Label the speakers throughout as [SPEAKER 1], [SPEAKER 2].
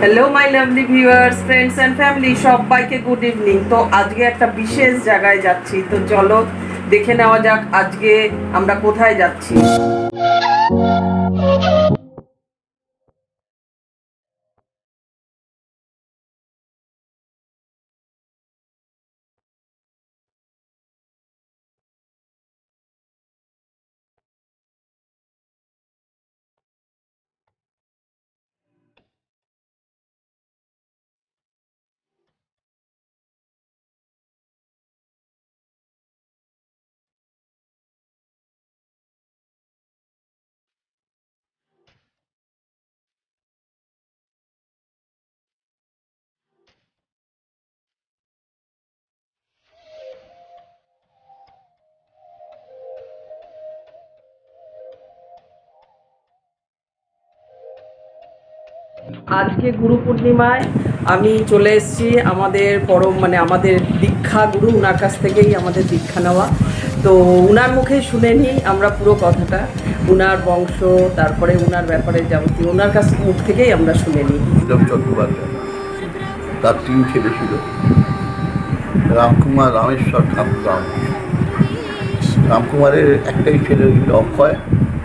[SPEAKER 1] Hello my lovely viewers, friends and family, সবাইকে good evening. তো আজকে একটা বিশেষ জায়গায় যাচ্ছি, তো চলো দেখে নেওয়া যাক আজকে আমরা কোথায় যাচ্ছি। আজকে গুরু পূর্ণিমায় আমি চলে এসেছি আমাদের পরম আমাদের দীক্ষা গুরু, ওনার কাছ থেকেই আমাদের দীক্ষা নেওয়া। তো ওনার মুখেই শুনে নিই আমরা পুরো কথাটা, ওনার বংশ, তারপরে ওনার ব্যাপারে যাবতীয় ওনার কাছ মুখ থেকেই আমরা শুনে নিই।
[SPEAKER 2] চট্টোপাধ্যায়, তার 3 ছেলে ছিল, রামকুমার, রামেশ্বর, ঠাকুর। রামকুমারের একটাই ছেলে ছিল অক্ষয়,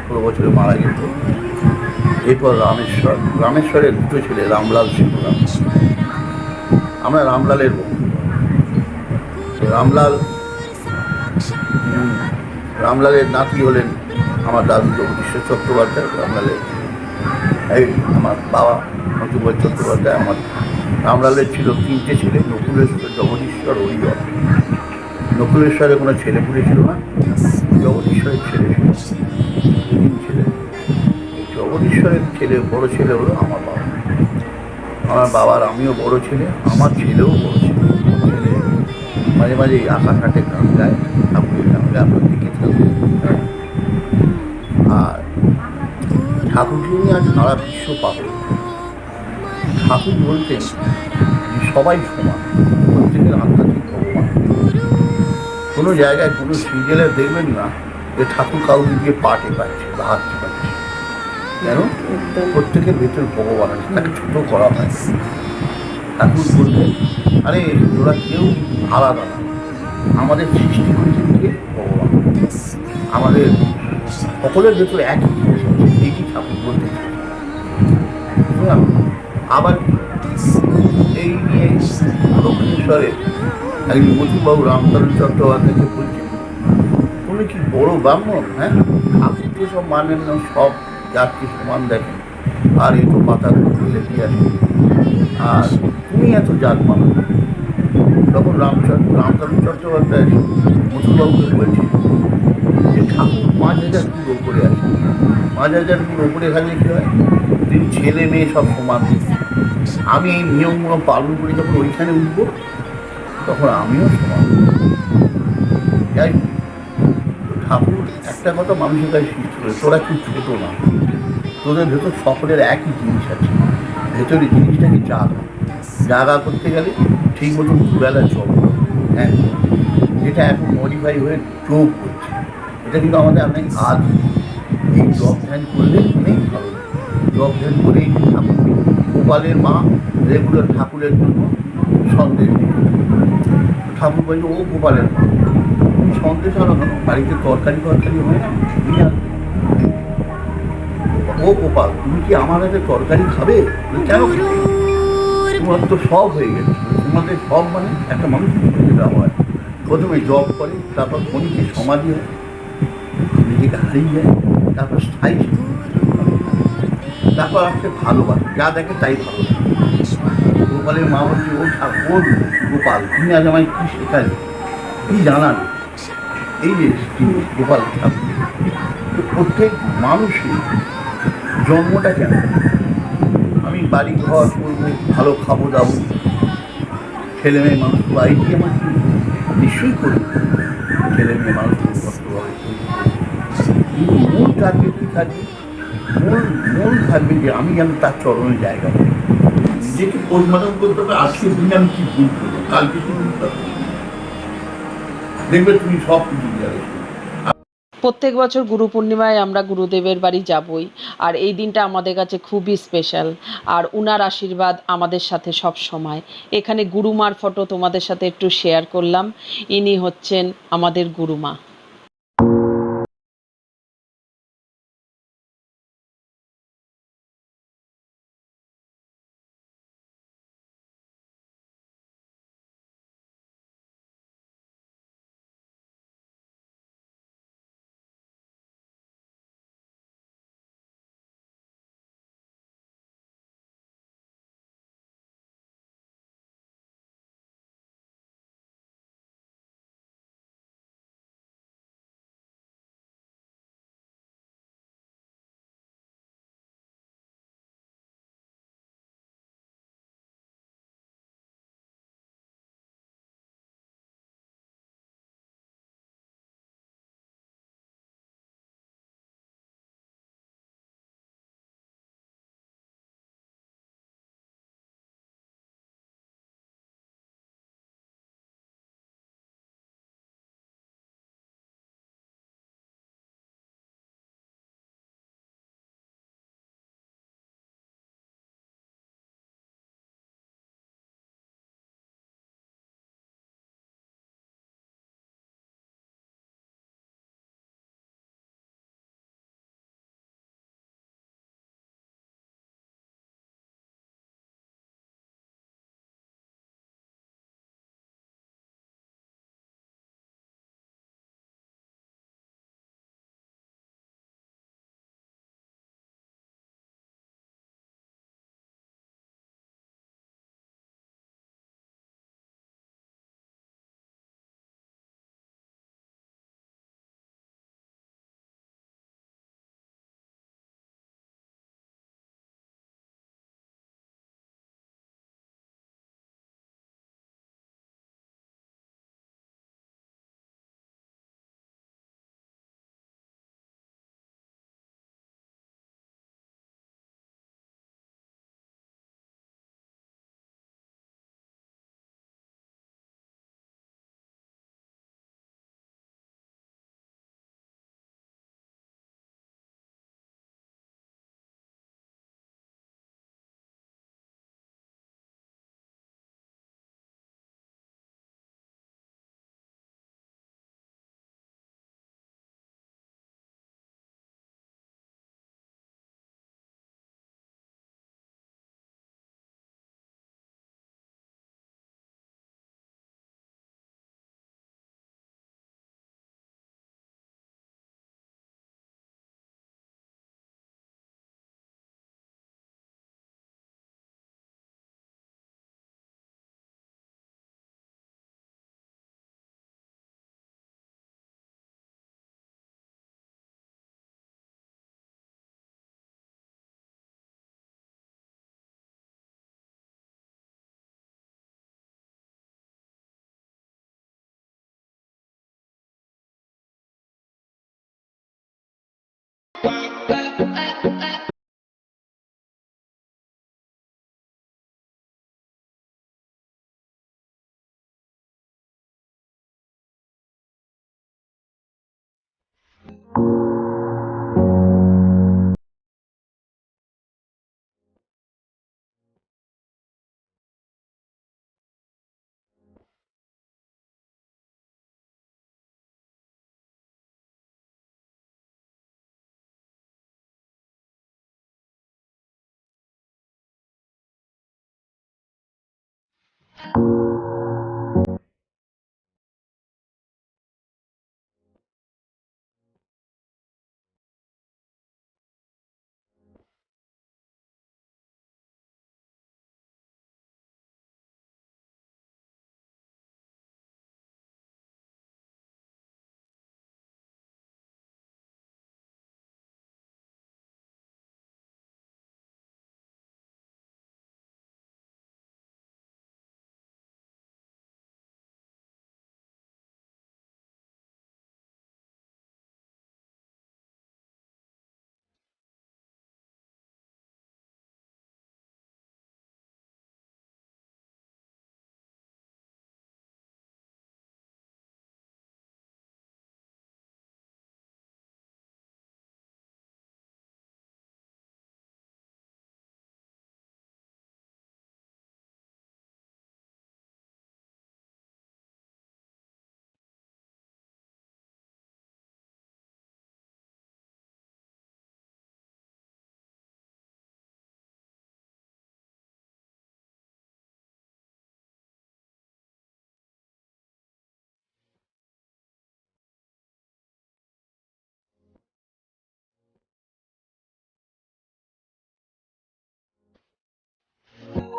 [SPEAKER 2] 16 বছরে মারা গেছে। এরপর রামেশ্বরের 2 ছেলে, রামলাল, শিবরাম। আমরা রামলালের বন্ধু। রামলালের নাতি হলেন আমার দাদু জগদীশ্বর চট্টোপাধ্যায়। আমার বাবা নতুনবাই চট্টোপাধ্যায়। আমার রামলালের ছিল 3টে ছেলে, নকুলেশ্বর, জগদীশ্বর, হরিহর। নকুলেশ্বরের কোনো ছেলেপুলে ছিল না, জগদীশ্বরের ছেলে ছিল 3 ছেলে। জগদীশ্বরের বড় ছেলে হলো আমার বাবা। আমার বাবার আমিও বড় ছেলে, আমার ছেলেও বড় ছেলে। মাঝে মাঝে আকাশাটে গান গায়, ঠাকুরের গান গায়, আমরা দেখে থাকি। আর ঠাকুরকে নিয়ে আজ সারা বিশ্ব পাগল। ঠাকুর বলতেন সবাই সমান, প্রত্যেকের আধ্যাত্মিক ভগবান। কোনো জায়গায় কোনো সিরিয়ালে দেখবেন না যে ঠাকুর কাউকে দিয়ে পাটে পাচ্ছে বা হাতে পাচ্ছে, কেন? প্রত্যেকের ভেতর ভগবান আছে, তাকে ছোটো করা হয়। ঠাকুর বললেন, আরে তোরা কেউ আলাদা না, আমাদের সৃষ্টি করেছেন কে? ভগবান। আমাদের সকলের ভেতর একই জিনিস আছে, এইটি ঠাকুর বলতে চাই। আবার এই নিয়ে দক্ষিণেশ্বরে একজন মধুবাবু রামচন্দ্র চট্টোপাধ্যায়কে বলছেন, তুমি কি বড় ব্রাহ্মণ? হ্যাঁ, ঠাকুরকে সব মানেন না, সব জাতকে সমান দেখেন, আর এই তো পাতাগুলো ফেলে দিয়ে আসেন, আর তুমি এত জাত মানো। তখন রামচন্দ্র চট্টোপাধ্যায় মধুবাবুকে বলছেন যে ঠাকুর 5,000 ফুট ওপরে আছে, 5,000 ফুট ওপরে থাকলে কী হয়? তিনি ছেলে মেয়ে সব সমান। আমি এই নিয়মগুলো পালন করে যখন ওইখানে উঠবো, তখন আমিও সমান। যাই ঠাকুর একটা কথা মানুষের কাছে সৃষ্টি করে, তোরা খুব ছোটো না, তোদের ভেতর সকলের একই জিনিস আছে। ভেতরে জিনিসটাকে জাগা করতে গেলে ঠিক মতো দুবেলা জল, হ্যাঁ, যেটা এখন মডিফাই হয়ে যোগ করছে, এটা কিন্তু আমাদের অনেক আজ এই জব ধ্যান করলে অনেক ভালো। জব ধ্যান করে এই ঠাকুর, গোপালের মা রেগুলার ঠাকুরের জন্য সন্দেশ, ঠাকুর বলছে, ও গোপালের মা, তুমি সন্দেশ আনো কেন? বাড়িতে তরকারি হয় না, তুমি আনো। ও গোপাল, তুমি কি আমার হাতে তরকারি খাবে? কেন? তোমার তো সব হয়ে গেছে। তোমাদের সব মানে একটা মানুষ যেটা হয়, প্রথমে জব করে, তারপর খনিকে সমাধি হয়, নিজেকে হারিয়ে যায়, তারপর স্থায়ী, তারপর আসছে ভালোবাসে, যা দেখে তাই ভালো। গোপালের মা বলছে, ও ঠাকুর গোপাল, তুমি আজ আমায় কী শেখালে, কী জানালে? এই যে গোপাল ঠাকুর, প্রত্যেক মানুষের জন্মটা কেন? আমি বাড়ি ঘর করবো, ভালো খাবো দাবো, ছেলে মেয়ে মানুষ বাড়িটি আমার কি নিশ্চয়ই করবো, ছেলে মেয়ে মানুষ কষ্ট হবে, কিন্তু মূল থাকবে কী থাকবে? মূল থাকবে যে আমি যেন তার চরণের জায়গা পাই। নিজেকে পোস্টমর্টম করতে হবে, আজকের দিনে আমি কি ভুল করবো, কালকে কি ভুল করবো, দেখবে তুমি সব কিছু যাবে।
[SPEAKER 1] প্রত্যেক বছর গুরু পূর্ণিমায় আমরা গুরুদেবের বাড়ি যাবই, আর এই দিনটা আমাদের কাছে খুবই স্পেশাল। আর উনার আশীর্বাদ আমাদের সাথে সব সময়। এখানে গুরুমার ফটো তোমাদের সাথে একটু শেয়ার করলাম। ইনি হচ্ছেন আমাদের গুরুমা।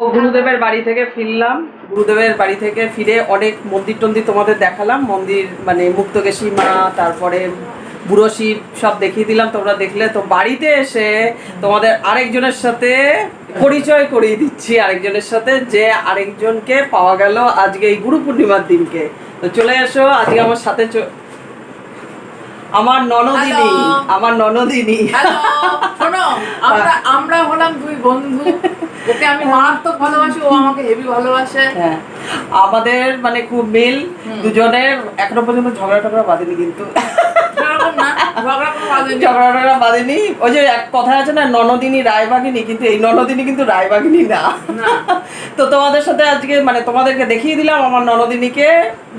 [SPEAKER 1] গুরুদেবের বাড়ি থেকে ফিরলাম। গুরুদেবের বাড়ি থেকে ফিরে অনেক মন্দির টন্দির তোমাদের দেখালাম। মন্দির মানে মুক্তকেশী মা, তারপরে বুড়ো শিব সব দেখিয়ে দিলাম, তোমরা দেখলে। তো বাড়িতে এসে তোমাদের আরেকজনের সাথে পরিচয় করিয়ে দিচ্ছি, আরেকজনের সাথে, যে আরেকজনকে পাওয়া গেল আজকে এই গুরু পূর্ণিমার দিনকে। তো চলে এসো আজকে আমার সাথে, আমার ননদিনী। আমার ননদিনী।
[SPEAKER 3] শোনো, আমরা হলাম দুই বন্ধু, ওকে আমি মারাত্মক ভালোবাসি, ও আমাকে হেভি ভালোবাসে।
[SPEAKER 1] হ্যাঁ, আমাদের মানে খুব মিল দুজনের। এখনো পর্যন্ত ঝগড়া টগড়া বাঁধেনি, কিন্তু ঝগড়া টগড়া বাঁধেনি। ওই যে এক কথা আছে না, ননদিনী রায়বাগিনী, কিন্তু এই ননদিনী কিন্তু রায়বাগিনী না। তো তোমাদের সাথে আজকে মানে তোমাদেরকে দেখিয়ে দিলাম আমার ননদিনীকে।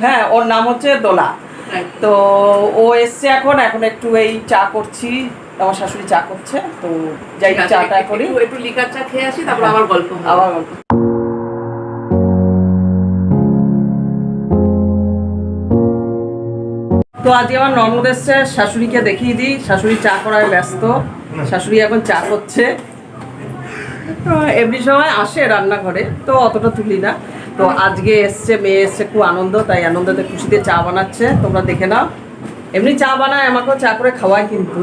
[SPEAKER 1] হ্যাঁ, ওর নাম হচ্ছে দোলা। তো ও এসছে এখন একটু এই চা করছি, আমার শাশুড়ি চা করছে। তো যাই চাটা করি,
[SPEAKER 3] একটু লিকার চা খেয়ে আসি, তারপর আবার গল্প।
[SPEAKER 1] তো আজকে আমার ননদ এসছে, শাশুড়িকে দেখিয়ে দিই। শাশুড়ি চা করায় ব্যস্ত, শাশুড়ি এখন চা করছে। এমনি সময় আসে রান্নাঘরে, তো অতটা তুলি না। তো আজকে এসছে, মেয়ে এসছে, খুব আনন্দ, তাই আনন্দতে খুশিতে চা বানাচ্ছে, তোমরা দেখে নাও। এমনি চা বানায়, আমাকেও চা করে খাওয়ায়, কিন্তু